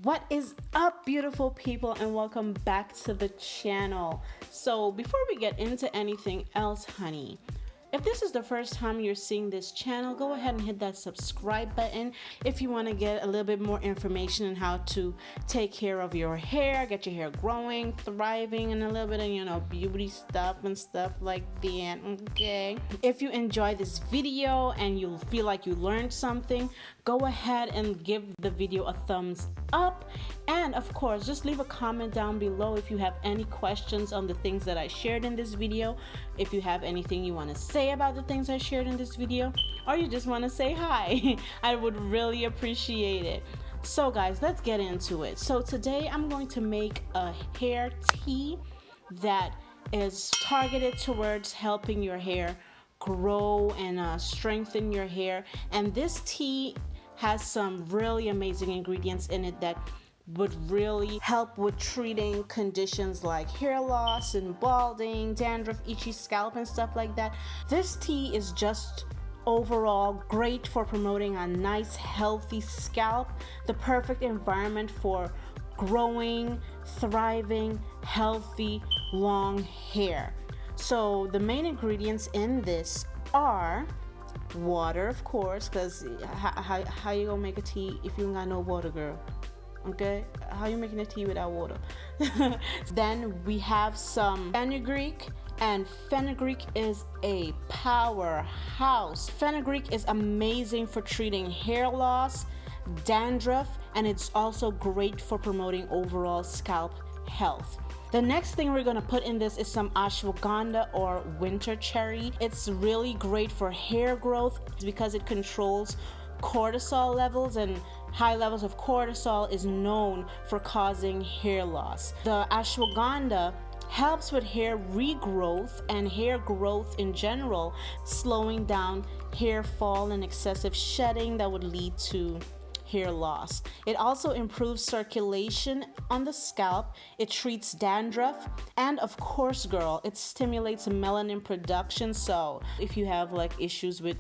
What is up, beautiful people, and welcome back to the channel. So before we get into anything else, honey, if this is the first time you're seeing this channel, go ahead and hit that subscribe button if you want to get a little bit more information on how to take care of your hair, get your hair growing, thriving, and a little bit of, beauty stuff and stuff like that, okay? If you enjoy this video and you feel like you learned something, go ahead and give the video a thumbs up. And of course, just leave a comment down below if you have any questions on the things that I shared in this video, if you have anything you want to say about the things I shared in this video, or you just want to say hi. I would really appreciate it. So guys, let's get into it. So today I'm going to make a hair tea that is targeted towards helping your hair grow and strengthen your hair. And this tea has some really amazing ingredients in it that would really help with treating conditions like hair loss and balding, dandruff, itchy scalp, and stuff like that. This tea is just overall great for promoting a nice, healthy scalp, the perfect environment for growing, thriving, healthy, long hair. So the main ingredients in this are water, of course, because how you gonna make a tea if you ain't got no water, girl? Okay, how you making a tea without water? Then we have some fenugreek, and fenugreek is a powerhouse. Fenugreek is amazing for treating hair loss, dandruff, and it's also great for promoting overall scalp health. The next thing we're gonna put in this is some ashwaganda or winter cherry. It's really great for hair growth because it controls cortisol levels, and high levels of cortisol is known for causing hair loss. The ashwaganda helps with hair regrowth and hair growth in general, slowing down hair fall and excessive shedding that would lead to hair loss. It also improves circulation on the scalp. It treats dandruff, and of course, girl, it stimulates melanin production. So if you have like issues with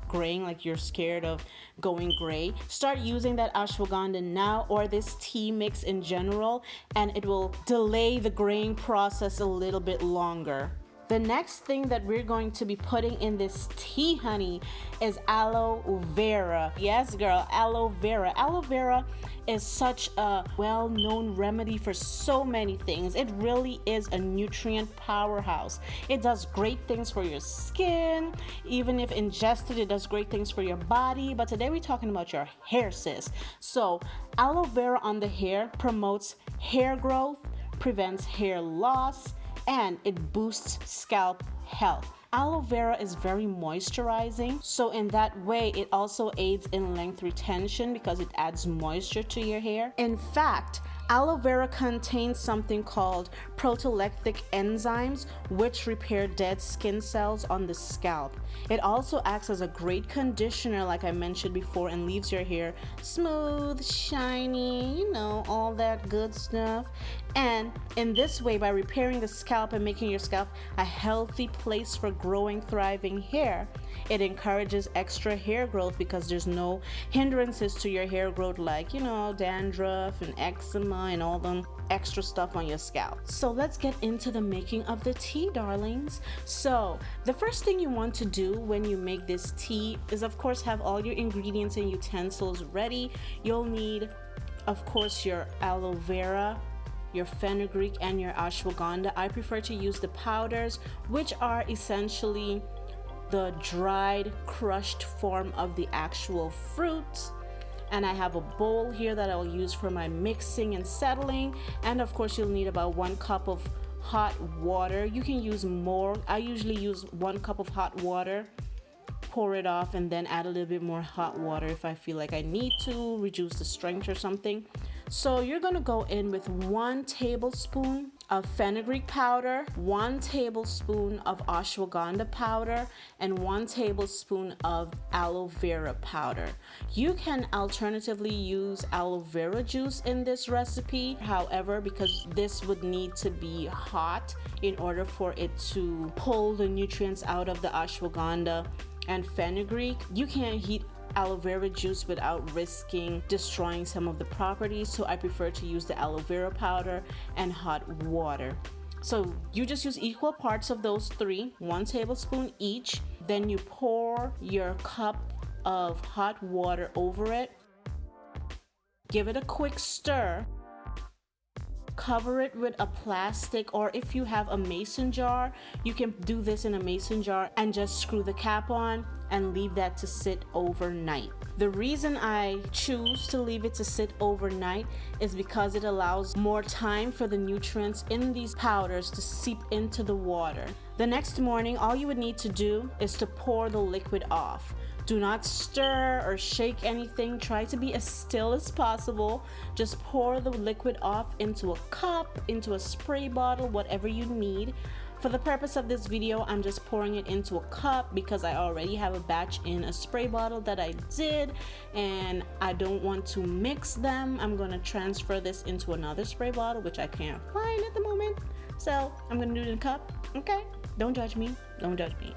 graying, like you're scared of going gray, start using that ashwagandha now, or this tea mix in general, and it will delay the graying process a little bit longer. The next thing that we're going to be putting in this tea, honey, is aloe vera. Yes, girl, aloe vera. Aloe vera is such a well-known remedy for so many things. It really is a nutrient powerhouse. It does great things for your skin. Even if ingested, it does great things for your body. But today we're talking about your hair, sis. So aloe vera on the hair promotes hair growth, prevents hair loss, and it boosts scalp health. Aloe vera is very moisturizing, so in that way it also aids in length retention because it adds moisture to your hair. In fact, aloe vera contains something called proteolytic enzymes, which repair dead skin cells on the scalp. It also acts as a great conditioner, like I mentioned before, and leaves your hair smooth, shiny, all that good stuff. And in this way, by repairing the scalp and making your scalp a healthy place for growing, thriving hair, it encourages extra hair growth because there's no hindrances to your hair growth like, dandruff and eczema and all them extra stuff on your scalp. So let's get into the making of the tea, darlings. So the first thing you want to do when you make this tea is, of course, have all your ingredients and utensils ready. You'll need, of course, your aloe vera, your fenugreek, and your ashwagandha. I prefer to use the powders, which are essentially the dried, crushed form of the actual fruit. And I have a bowl here that I'll use for my mixing and settling. And of course, you'll need about 1 cup of hot water. You can use more. I usually use 1 cup of hot water, pour it off, and then add a little bit more hot water if I feel like I need to reduce the strength or something. So you're gonna go in with 1 tablespoon of fenugreek powder, 1 tablespoon of ashwagandha powder, and 1 tablespoon of aloe vera powder. You can alternatively use aloe vera juice in this recipe. However, because this would need to be hot in order for it to pull the nutrients out of the ashwagandha and fenugreek, you can't heat aloe vera juice without risking destroying some of the properties, so I prefer to use the aloe vera powder and hot water. So you just use equal parts of those three, 1 tablespoon each. Then you pour your cup of hot water over it. Give it a quick stir. Cover it with a plastic, or if you have a mason jar, you can do this in a mason jar and just screw the cap on and leave that to sit overnight. The reason I choose to leave it to sit overnight is because it allows more time for the nutrients in these powders to seep into the water. The next morning, all you would need to do is to pour the liquid off. Do not stir or shake anything. Try to be as still as possible. Just pour the liquid off into a cup, into a spray bottle, whatever you need. For the purpose of this video, I'm just pouring it into a cup because I already have a batch in a spray bottle that I did, and I don't want to mix them. I'm going to transfer this into another spray bottle, which I can't find at the moment. So I'm going to do it in a cup, okay? Don't judge me. Don't judge me.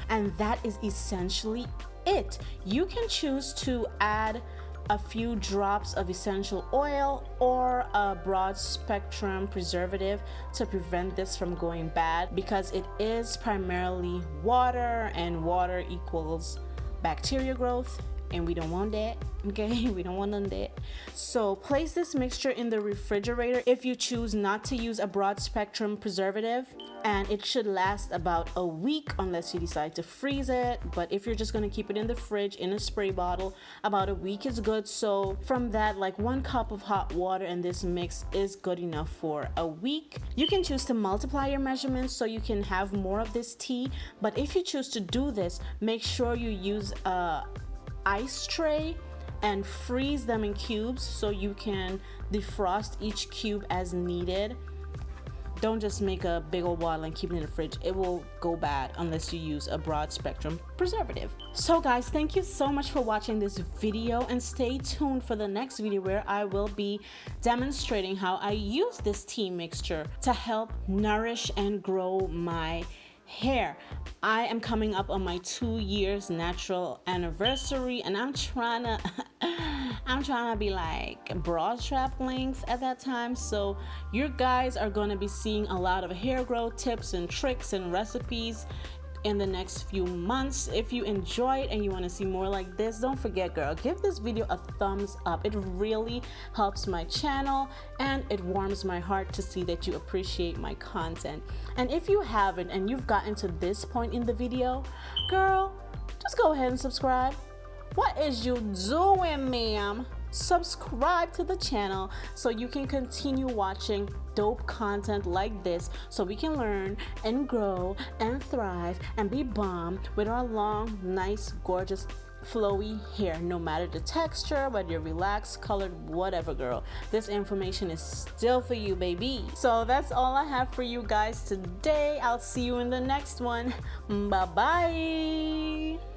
And that is essentially it. You can choose to add a few drops of essential oil or a broad spectrum preservative to prevent this from going bad, because it is primarily water, and water equals bacteria growth, and we don't want that. Okay, we don't want none of that. So place this mixture in the refrigerator if you choose not to use a broad spectrum preservative, and it should last about a week unless you decide to freeze it. But if you're just going to keep it in the fridge in a spray bottle, about a week is good. So from that, like 1 cup of hot water and this mix is good enough for a week. You can choose to multiply your measurements so you can have more of this tea, but if you choose to do this, make sure you use a ice tray and freeze them in cubes so you can defrost each cube as needed. Don't just make a big old bottle and keep it in the fridge. It will go bad unless you use a broad spectrum preservative. So guys, thank you so much for watching this video, and stay tuned for the next video where I will be demonstrating how I use this tea mixture to help nourish and grow my hair. I am coming up on my 2 years natural anniversary, and I'm trying to be like bra strap length at that time. So you guys are going to be seeing a lot of hair growth tips and tricks and recipes in the next few months. If you enjoy it and you want to see more like this, don't forget, girl, give this video a thumbs up. It really helps my channel, and it warms my heart to see that you appreciate my content. And if you haven't and you've gotten to this point in the video, girl, just go ahead and subscribe. What is you doing, ma'am? Subscribe to the channel so you can continue watching dope content like this, so we can learn and grow and thrive and be bomb with our long, nice, gorgeous, flowy hair, no matter the texture, whether you're relaxed, colored, whatever, girl. This information is still for you, baby. So that's all I have for you guys today. I'll see you in the next one. Bye bye.